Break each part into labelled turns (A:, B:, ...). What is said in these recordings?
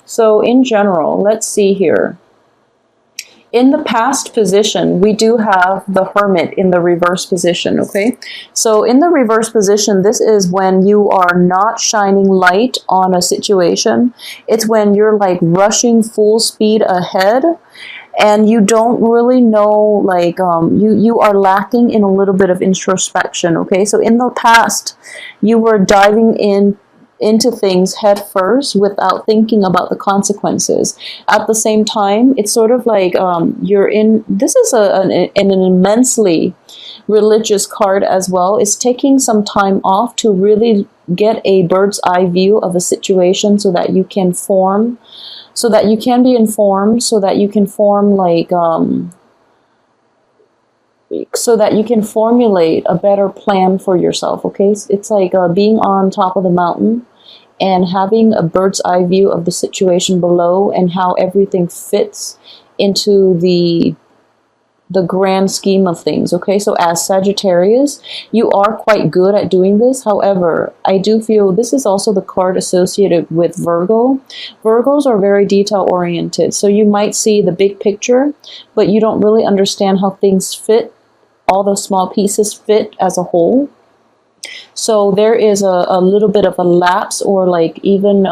A: So in general, let's see here. In the past position, we do have the Hermit in the reverse position, okay? So in the reverse position, this is when you are not shining light on a situation. It's when you're like rushing full speed ahead and you don't really know, like, you are lacking in a little bit of introspection, okay? So in the past, you were diving into things head first without thinking about the consequences. At the same time, it's sort of like you're in, this is an immensely religious card as well. It's taking some time off to really get a bird's eye view of a situation so that you can form, so that you can be informed, so that you can form like, so that you can formulate a better plan for yourself, okay? It's like being on top of the mountain and having a bird's eye view of the situation below and how everything fits into the grand scheme of things, okay? So as Sagittarius, you are quite good at doing this. However, I do feel this is also the card associated with Virgo. Virgos are very detail-oriented, so you might see the big picture, but you don't really understand how things fit, all the small pieces fit as a whole. So there is a little bit of a lapse, or like even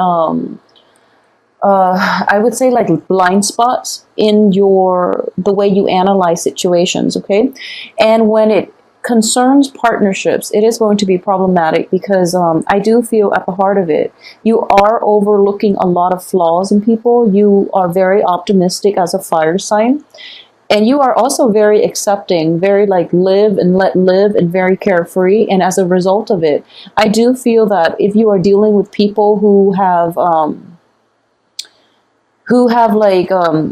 A: I would say like blind spots in the way you analyze situations, okay? And when it concerns partnerships, it is going to be problematic because I do feel at the heart of it, you are overlooking a lot of flaws in people. You are very optimistic as a fire sign. And you are also very accepting, very like live and let live, and very carefree. And as a result of it, I do feel that if you are dealing with people who have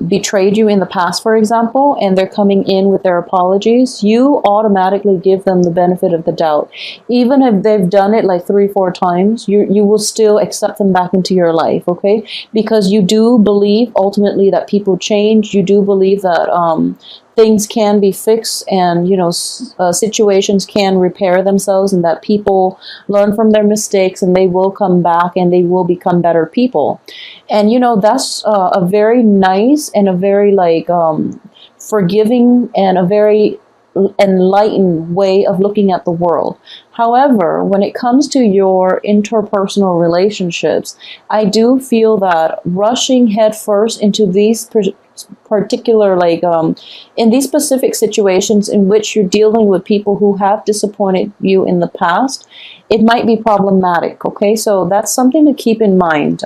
A: betrayed you in the past, for example, and they're coming in with their apologies, you automatically give them the benefit of the doubt. Even if they've done it like 3-4 times, you will still accept them back into your life, okay? Because you do believe ultimately that people change. You do believe that things can be fixed, and, you know, situations can repair themselves, and that people learn from their mistakes and they will come back and they will become better people. And, you know, that's a very nice and a very like forgiving and a very enlightened way of looking at the world. However, when it comes to your interpersonal relationships, I do feel that rushing headfirst into these particular, like in these specific situations in which you're dealing with people who have disappointed you in the past, it might be problematic, okay? So that's something to keep in mind.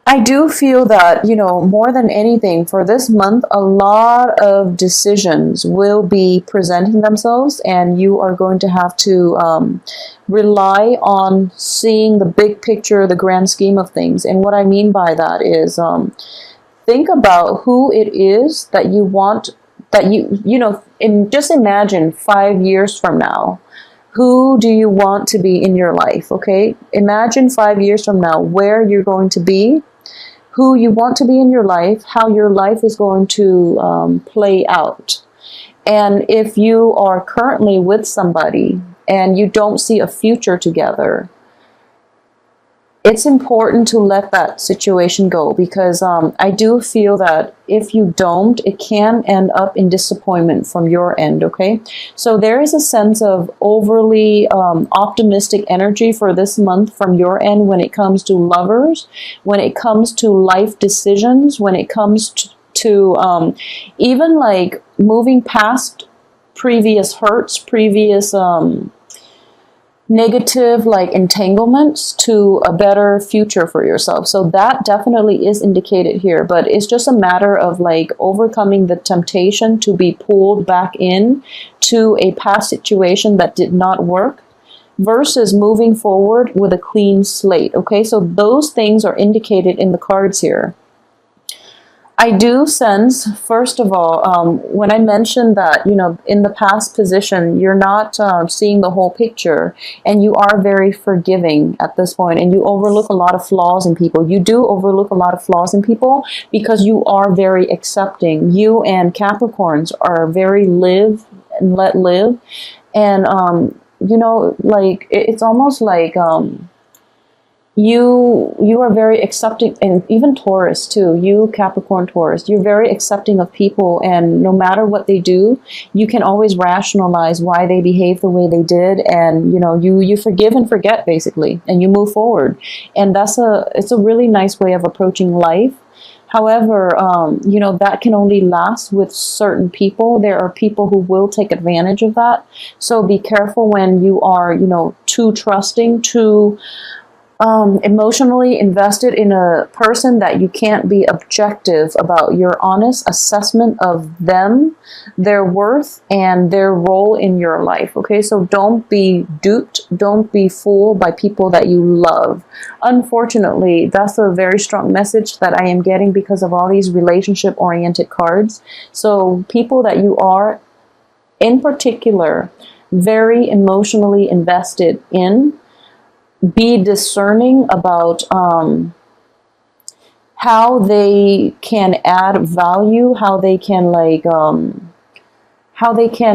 A: I do feel that, you know, more than anything for this month, a lot of decisions will be presenting themselves, and you are going to have to rely on seeing the big picture, the grand scheme of things. And what I mean by that is think about who it is that you want, that you know, just imagine 5 years from now. Who do you want to be in your life, okay? Imagine 5 years from now where you're going to be, who you want to be in your life, how your life is going to play out. And if you are currently with somebody and you don't see a future together, it's important to let that situation go, because I do feel that if you don't, it can end up in disappointment from your end, okay? So there is a sense of overly optimistic energy for this month from your end when it comes to lovers, when it comes to life decisions, when it comes to even like moving past previous hurts, previous negative like entanglements to a better future for yourself. So that definitely is indicated here, but it's just a matter of like overcoming the temptation to be pulled back in to a past situation that did not work versus moving forward with a clean slate. Okay, so those things are indicated in the cards here. I do sense, first of all, when I mentioned that, you know, in the past position, you're not seeing the whole picture, and you are very forgiving at this point, and you overlook a lot of flaws in people. You do overlook a lot of flaws in people because you are very accepting. You and Capricorns are very live and let live. And, you know, like, it's almost like, you are very accepting, and even Taurus too, you Capricorn Taurus, you're very accepting of people, and no matter what they do, you can always rationalize why they behave the way they did, and you know, you forgive and forget basically, and you move forward. And it's a really nice way of approaching life. However, you know, that can only last with certain people. There are people who will take advantage of that. So be careful when you are, you know, too trusting, too emotionally invested in a person, that you can't be objective about your honest assessment of them, their worth, and their role in your life. Okay, so don't be duped, don't be fooled by people that you love. Unfortunately, that's a very strong message that I am getting because of all these relationship oriented cards. So people that you are in particular very emotionally invested in, be discerning about how they can add value, how they can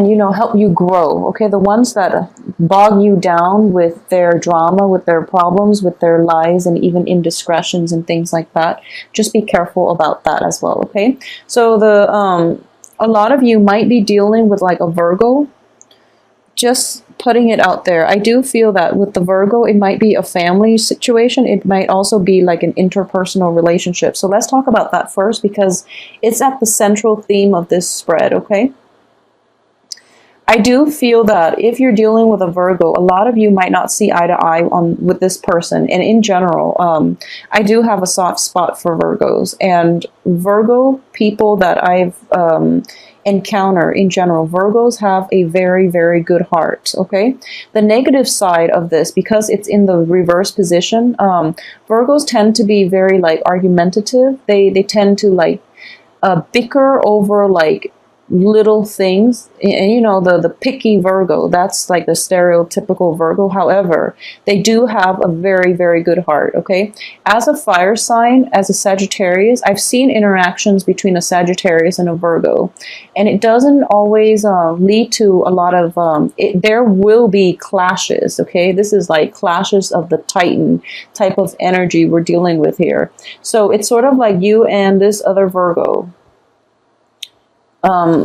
A: you know, help you grow. Okay, the ones that bog you down with their drama, with their problems, with their lies, and even indiscretions and things like that, just be careful about that as well. Okay, so a lot of you might be dealing with like a Virgo. Just putting it out there. I do feel that with the Virgo, it might be a family situation. It might also be like an interpersonal relationship. So let's talk about that first, because it's at the central theme of this spread, okay? I do feel that if you're dealing with a Virgo, a lot of you might not see eye to eye with this person. And in general, I do have a soft spot for Virgos. And Virgo people that I've encounter in general, Virgos have a very, very good heart. Okay, the negative side of this, because it's in the reverse position, Virgos tend to be very like argumentative. They tend to like bicker over like little things, and you know, the picky Virgo, that's like the stereotypical Virgo. However, they do have a very, very good heart. Okay, as a fire sign, as a Sagittarius, I've seen interactions between a Sagittarius and a Virgo, and it doesn't always lead to a lot of there will be clashes. Okay, this is like clashes of the Titan type of energy we're dealing with here. So it's sort of like you and this other Virgo,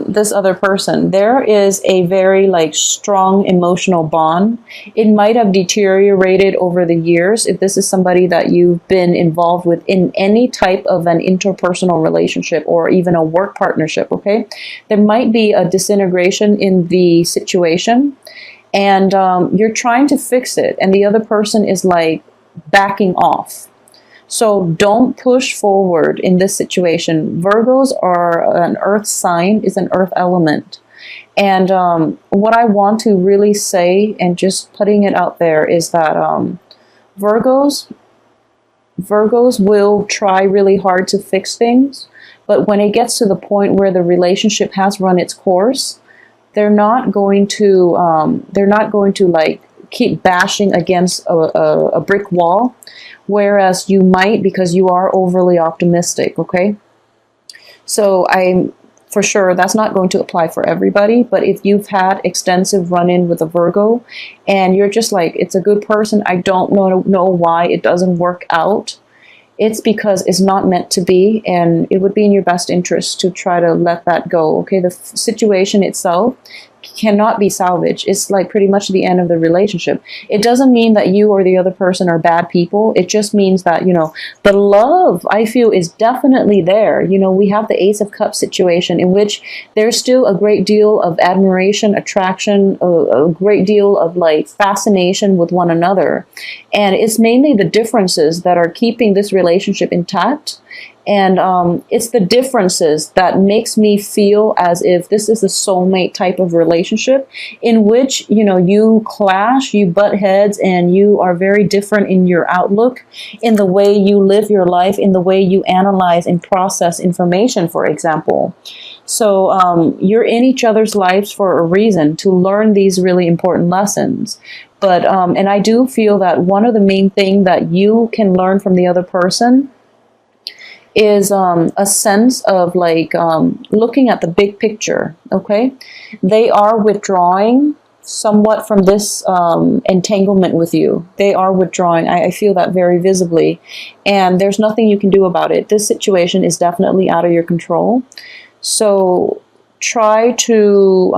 A: this other person, there is a very like strong emotional bond. It might have deteriorated over the years if this is somebody that you've been involved with in any type of an interpersonal relationship or even a work partnership. Okay, there might be a disintegration in the situation, and you're trying to fix it, and the other person is like backing off. So don't push forward in this situation. Virgos are an earth sign, is an earth element. And what I want to really say, and just putting it out there, is that Virgos will try really hard to fix things. But when it gets to the point where the relationship has run its course, they're not going to like keep bashing against a brick wall. Whereas you might, because you are overly optimistic, okay? So for sure, that's not going to apply for everybody, but if you've had extensive run-in with a Virgo, and you're just like, it's a good person, I don't know why it doesn't work out, it's because it's not meant to be, and it would be in your best interest to try to let that go, okay? The situation itself cannot be salvaged. It's like pretty much the end of the relationship. It doesn't mean that you or the other person are bad people. It just means that, you know, the love, I feel, is definitely there. You know, we have the Ace of Cups situation in which there's still a great deal of admiration, attraction, a great deal of like fascination with one another. And it's mainly the differences that are keeping this relationship intact. And it's the differences that makes me feel as if this is a soulmate type of relationship in which, you know, you clash, you butt heads, and you are very different in your outlook, in the way you live your life, in the way you analyze and process information, for example. So you're in each other's lives for a reason, to learn these really important lessons. But, and I do feel that one of the main things that you can learn from the other person is a sense of like looking at the big picture, okay? They are withdrawing somewhat from this entanglement with you. They are withdrawing. I feel that very visibly. And there's nothing you can do about it. This situation is definitely out of your control. So try to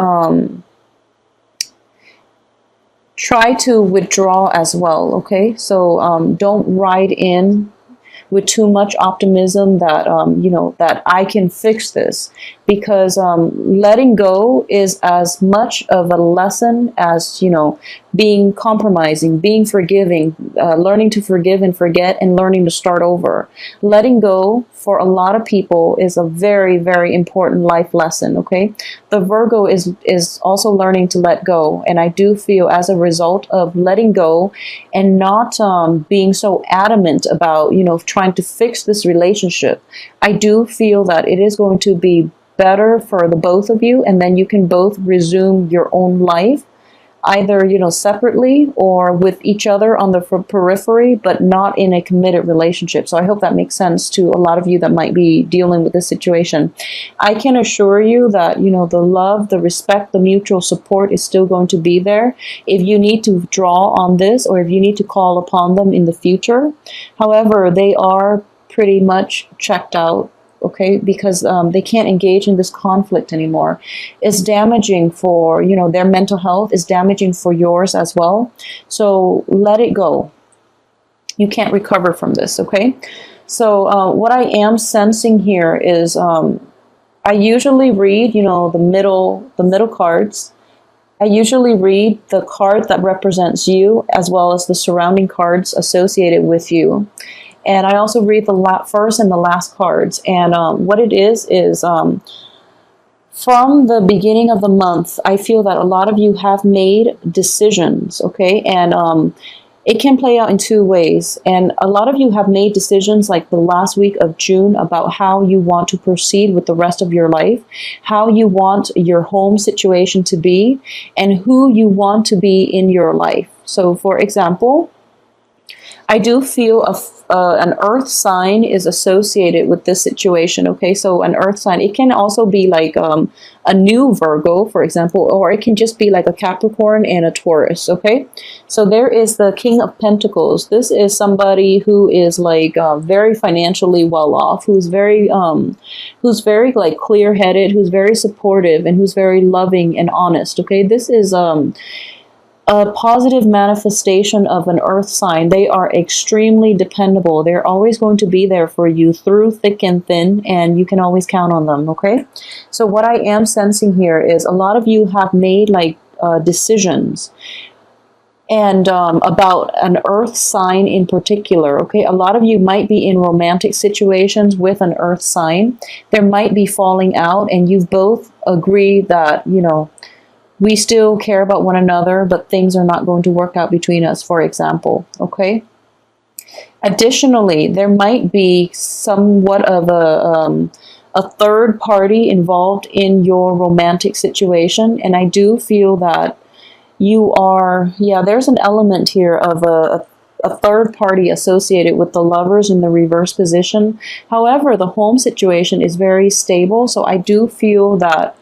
A: withdraw as well, okay? So don't ride in with too much optimism that, you know, that I can fix this, because letting go is as much of a lesson as, you know, being compromising, being forgiving, learning to forgive and forget, and learning to start over. Letting go for a lot of people is a very, very important life lesson, okay? The Virgo is also learning to let go, and I do feel as a result of letting go and not being so adamant about, you know, trying to fix this relationship, I do feel that it is going to be better for the both of you, and then you can both resume your own life, either, you know, separately or with each other on the periphery, but not in a committed relationship. So I hope that makes sense to a lot of you that might be dealing with this situation. I can assure you that, you know, the love, the respect, the mutual support is still going to be there if you need to draw on this, or if you need to call upon them in the future. However, they are pretty much checked out, okay, because they can't engage in this conflict anymore. It's damaging for, you know, their mental health, is damaging for yours as well. So let it go. You can't recover from this, okay? So what I am sensing here is I usually read, you know, the middle cards. I usually read the card that represents you, as well as the surrounding cards associated with you. And I also read the first and the last cards. And what it is from the beginning of the month, I feel that a lot of you have made decisions, okay? And it can play out in two ways. And a lot of you have made decisions like the last week of June about how you want to proceed with the rest of your life, how you want your home situation to be, and who you want to be in your life. So for example, I do feel an earth sign is associated with this situation, okay? So an earth sign, it can also be like a new Virgo, for example, or it can just be like a Capricorn and a Taurus, okay? So there is the King of Pentacles. This is somebody who is like very financially well off, who's very like clear-headed, who's very supportive, and who's very loving and honest, okay? This is a positive manifestation of an earth sign. They are extremely dependable. They're always going to be there for you through thick and thin, and you can always count on them, okay? So what I am sensing here is a lot of you have made like decisions and about an earth sign in particular, okay? A lot of you might be in romantic situations with an earth sign. There might be falling out, and you've both agreed that, you know, we still care about one another, but things are not going to work out between us, for example, okay? Additionally, there might be somewhat of a third party involved in your romantic situation, and I do feel that you are, yeah, there's an element here of a third party associated with the Lovers in the reverse position. However, the home situation is very stable, so I do feel that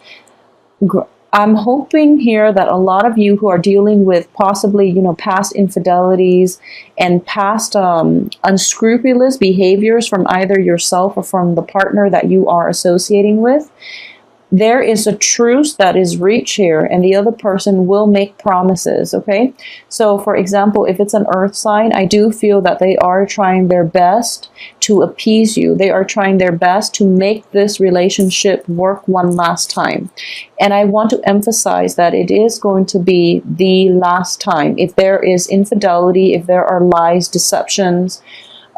A: I'm hoping here that a lot of you who are dealing with possibly, you know, past infidelities and past unscrupulous behaviors from either yourself or from the partner that you are associating with, there is a truce that is reached here, and the other person will make promises, okay? So, for example, if it's an earth sign, I do feel that they are trying their best to appease you. They are trying their best to make this relationship work one last time. And I want to emphasize that it is going to be the last time. If there is infidelity, if there are lies, deceptions,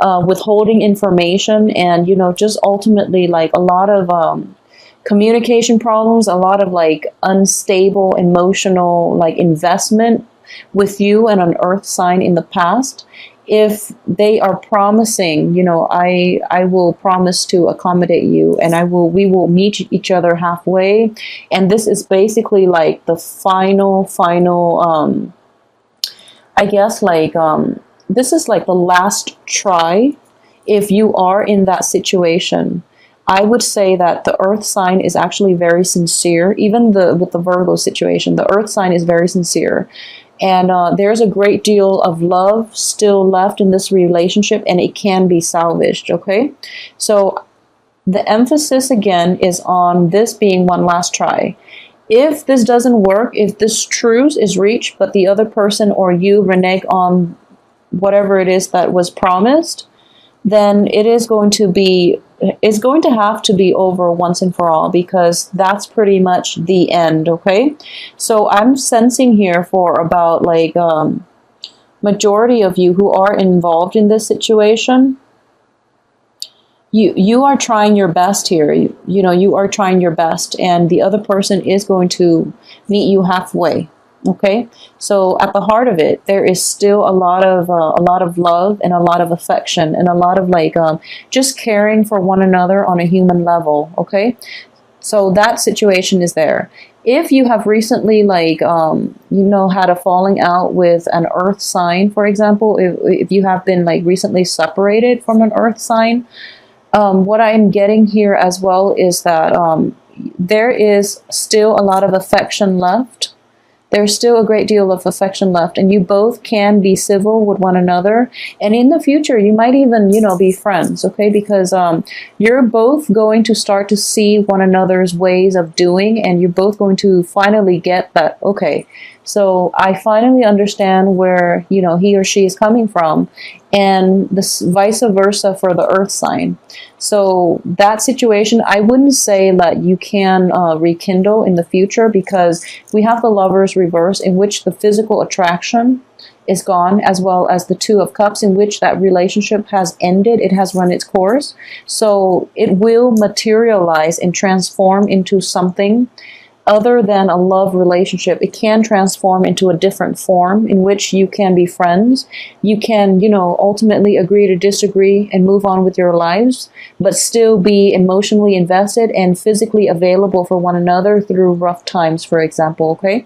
A: withholding information, and, you know, just ultimately like a lot of communication problems, a lot of like unstable emotional like investment with you and an earth sign in the past, if they are promising, you know, I will promise to accommodate you, and we will meet each other halfway, and this is basically like the final I guess like this is like the last try if you are in that situation. I would say that the earth sign is actually very sincere. Even with the Virgo situation, the earth sign is very sincere. And there's a great deal of love still left in this relationship, and it can be salvaged, okay? So the emphasis again is on this being one last try. If this doesn't work, if this truce is reached, but the other person or you renege on whatever it is that was promised, then it's going to have to be over once and for all, because that's pretty much the end, okay? So I'm sensing here for about like majority of you who are involved in this situation, you are trying your best here. You know, you are trying your best, and the other person is going to meet you halfway. Okay, so at the heart of it, there is still a lot of love and a lot of affection and a lot of like just caring for one another on a human level. Okay, so that situation is there. If you have recently like had a falling out with an earth sign, for example, if you have been like recently separated from an earth sign, what I'm getting here as well is that there is still a lot of affection left. There's still a great deal of affection left, and you both can be civil with one another. And in the future, you might even, be friends, okay? Because you're both going to start to see one another's ways of doing, and you're both going to finally get that, okay, so I finally understand where, he or she is coming from, and this vice versa for the earth sign. So that situation, I wouldn't say that you can rekindle in the future, because we have the Lovers reverse, in which the physical attraction is gone, as well as the Two of Cups, in which that relationship has ended. It has run its course. So it will materialize and transform into something other than a love relationship. It can transform into a different form in which you can be friends. You can, ultimately agree to disagree and move on with your lives, but still be emotionally invested and physically available for one another through rough times, for example, okay?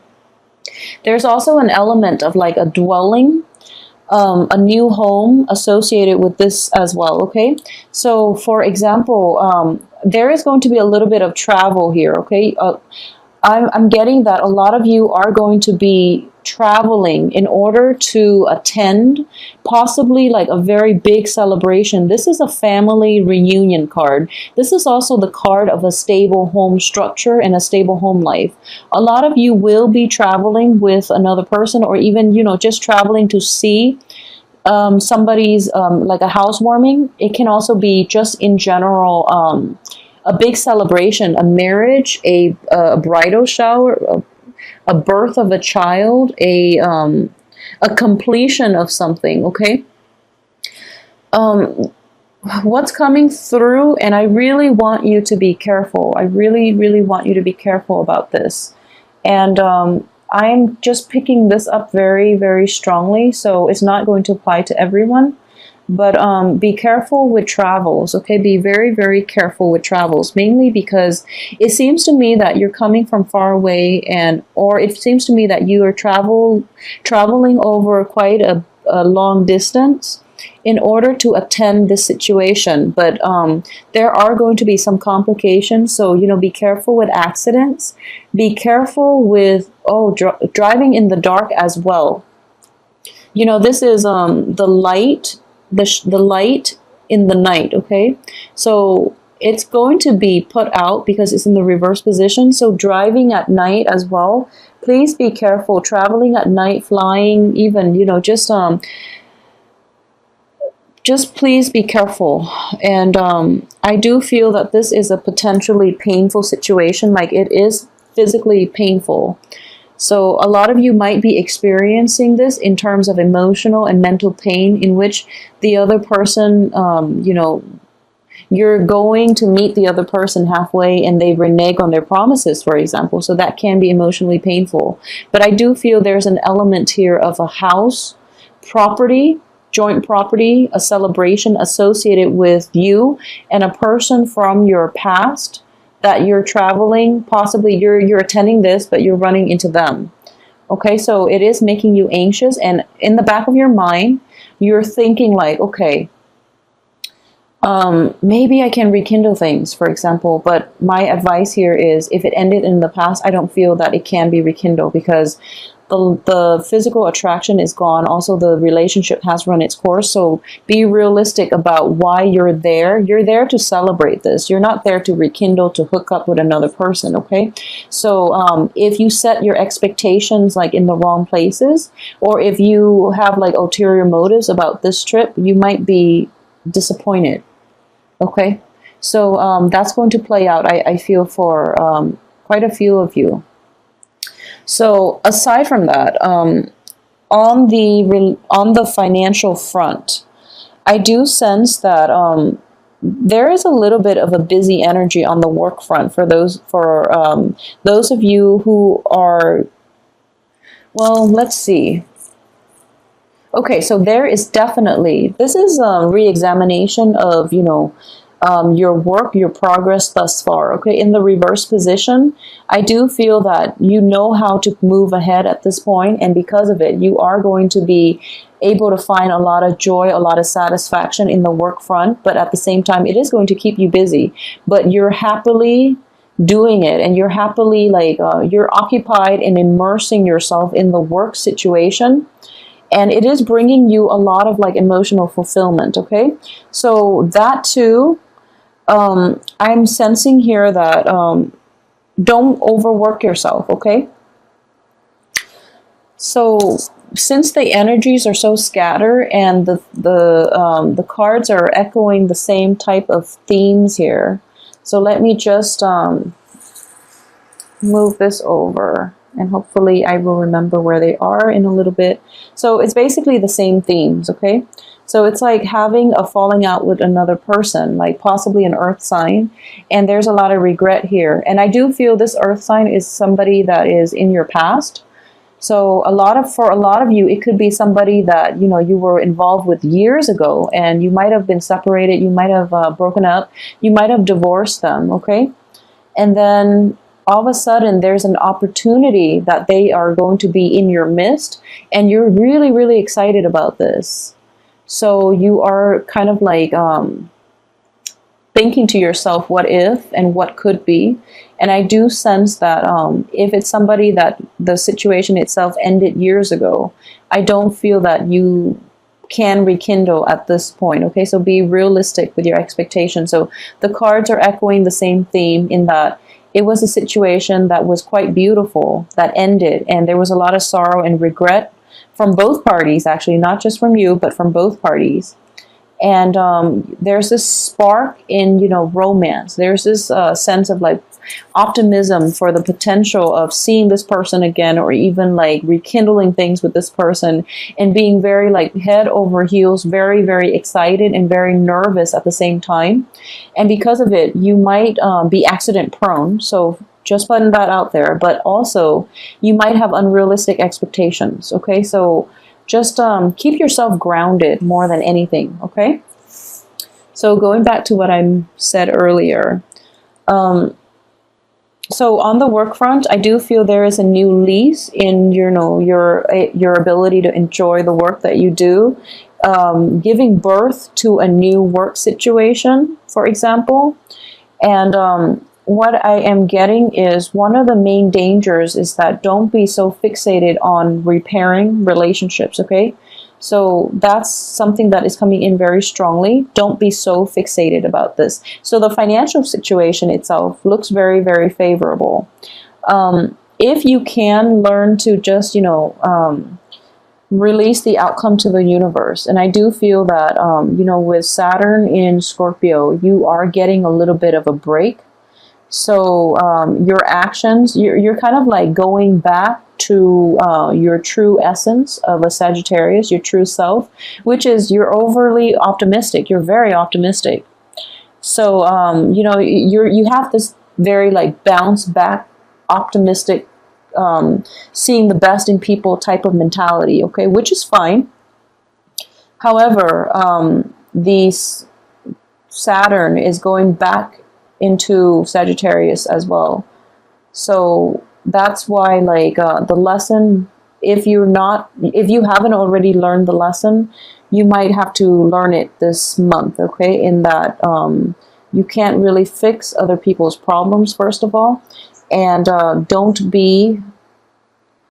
A: There's also an element of like a dwelling, a new home associated with this as well, okay? So, for example, there is going to be a little bit of travel here, okay? I'm getting that a lot of you are going to be traveling in order to attend possibly like a very big celebration. This is a family reunion card. This is also the card of a stable home structure and a stable home life. A lot of you will be traveling with another person, or even, just traveling to see somebody's like a housewarming. It can also be just in general a big celebration, a marriage, a bridal shower, a birth of a child, a completion of something, okay? What's coming through, and I really want you to be careful. I really, really want you to be careful about this. And I'm just picking this up very, very strongly, so it's not going to apply to everyone. But be careful with travels, okay? Be very, very careful with travels, mainly because it seems to me that you're coming from far away, or it seems to me that you are traveling over quite a long distance in order to attend this situation. But there are going to be some complications, so, be careful with accidents. Be careful with, driving in the dark as well. This is the light, the light in the night, okay? So it's going to be put out because it's in the reverse position. So driving at night as well, please be careful. Traveling at night, flying, even, just please be careful. And I do feel that this is a potentially painful situation, like it is physically painful. So a lot of you might be experiencing this in terms of emotional and mental pain, in which the other person, you're going to meet the other person halfway and they renege on their promises, for example. So that can be emotionally painful. But I do feel there's an element here of a house, property, joint property, a celebration associated with you and a person from your past that you're traveling, possibly you're attending this, but you're running into them. Okay, so it is making you anxious, and in the back of your mind, you're thinking like, okay, Maybe I can rekindle things, for example, but my advice here is if it ended in the past, I don't feel that it can be rekindled because the physical attraction is gone. Also, the relationship has run its course. So be realistic about why you're there. You're there to celebrate this. You're not there to rekindle, to hook up with another person, okay? So if you set your expectations like in the wrong places, or if you have like ulterior motives about this trip, you might be disappointed, okay? So that's going to play out, I feel, for quite a few of you. So aside from that, on the financial front, I do sense that there is a little bit of a busy energy on the work front for those of you who are, well, let's see. Okay, so there is definitely, this is a re-examination of, you know, your work, your progress thus far, okay? In the reverse position, I do feel that you know how to move ahead at this point, and because of it, you are going to be able to find a lot of joy, a lot of satisfaction in the work front, but at the same time, it is going to keep you busy, but you're happily doing it, and you're happily, like, you're occupied in immersing yourself in the work situation, and it is bringing you a lot of, like, emotional fulfillment, okay? So that too, I'm sensing here that don't overwork yourself, okay? So since the energies are so scattered and the cards are echoing the same type of themes here, so let me just move this over, and hopefully I will remember where they are in a little bit. So it's basically the same themes, okay? So it's like having a falling out with another person, like possibly an earth sign, and there's a lot of regret here. And I do feel this earth sign is somebody that is in your past. So for a lot of you, it could be somebody that, you know, you were involved with years ago, and you might have been separated, you might have broken up, you might have divorced them, okay? And then all of a sudden there's an opportunity that they are going to be in your midst, and you're really, really excited about this. So you are kind of like thinking to yourself, what if and what could be. And I do sense that if it's somebody that the situation itself ended years ago, I don't feel that you can rekindle at this point, okay? So be realistic with your expectations. So the cards are echoing the same theme in that it was a situation that was quite beautiful that ended, and there was a lot of sorrow and regret from both parties, actually, not just from you, but from both parties. And there's this spark in, you know, romance. There's this sense of like optimism for the potential of seeing this person again, or even like rekindling things with this person, and being very like head over heels, very, very excited and very nervous at the same time. And because of it, you might be accident prone. So just putting that out there, but also you might have unrealistic expectations, okay? So just keep yourself grounded more than anything, okay? So going back to what I said earlier, so on the work front, I do feel there is a new lease in, you know, your ability to enjoy the work that you do, giving birth to a new work situation, for example. And what I am getting is one of the main dangers is that don't be so fixated on repairing relationships, okay? So that's something that is coming in very strongly. Don't be so fixated about this. So the financial situation itself looks very, very favorable. If you can learn to just, you know, release the outcome to the universe. And I do feel that, you know, with Saturn in Scorpio, you are getting a little bit of a break. So your actions, you're kind of like going back to your true essence of a Sagittarius, your true self, which is you're overly optimistic. You're very optimistic. So, you know, you have this very like bounce back, optimistic, seeing the best in people type of mentality, okay, which is fine. However, these Saturn is going back into Sagittarius as well. So that's why, like, the lesson if you haven't already learned the lesson, you might have to learn it this month, okay? In that you can't really fix other people's problems, first of all, and don't be